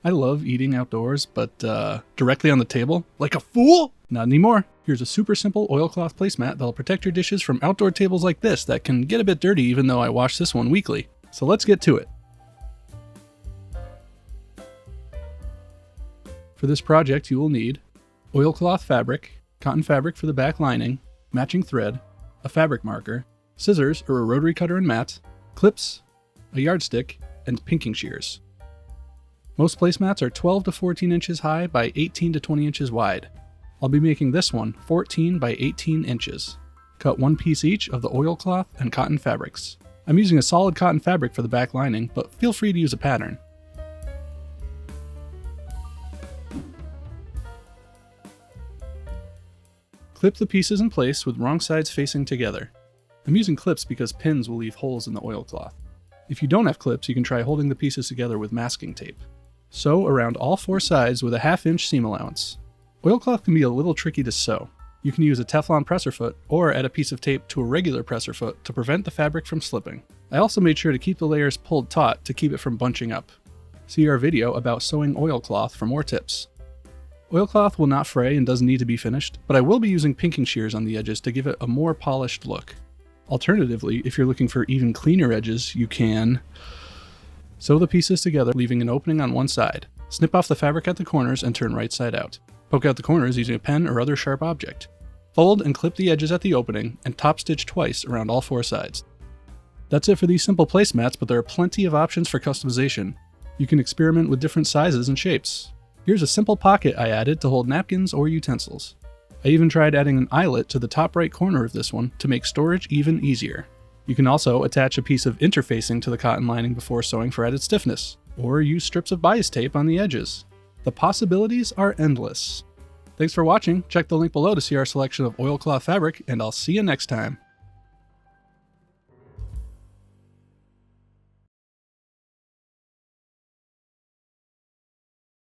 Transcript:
I love eating outdoors, but directly on the table? Like a fool? Not anymore. Here's a super simple oilcloth placemat that'll protect your dishes from outdoor tables like this that can get a bit dirty even though I wash this one weekly. So let's get to it. For this project you will need oilcloth fabric, cotton fabric for the back lining, matching thread, a fabric marker, scissors or a rotary cutter and mat, clips, a yardstick, and pinking shears. Most placemats are 12 to 14 inches high by 18 to 20 inches wide. I'll be making this one 14 by 18 inches. Cut one piece each of the oilcloth and cotton fabrics. I'm using a solid cotton fabric for the back lining, but feel free to use a pattern. Clip the pieces in place with wrong sides facing together. I'm using clips because pins will leave holes in the oilcloth. If you don't have clips, you can try holding the pieces together with masking tape. Sew around all four sides with a 1/2 inch seam allowance. Oilcloth can be a little tricky to sew. You can use a Teflon presser foot or add a piece of tape to a regular presser foot to prevent the fabric from slipping. I also made sure to keep the layers pulled taut to keep it from bunching up. See our video about sewing oilcloth for more tips. Oilcloth will not fray and doesn't need to be finished, but I will be using pinking shears on the edges to give it a more polished look. Alternatively, if you're looking for even cleaner edges, you can sew the pieces together, leaving an opening on one side. Snip off the fabric at the corners and turn right side out. Poke out the corners using a pen or other sharp object. Fold and clip the edges at the opening and top stitch twice around all four sides. That's it for these simple placemats, but there are plenty of options for customization. You can experiment with different sizes and shapes. Here's a simple pocket I added to hold napkins or utensils. I even tried adding an eyelet to the top right corner of this one to make storage even easier. You can also attach a piece of interfacing to the cotton lining before sewing for added stiffness, or use strips of bias tape on the edges. The possibilities are endless. Thanks for watching. Check the link below to see our selection of oilcloth fabric, and I'll see you next time.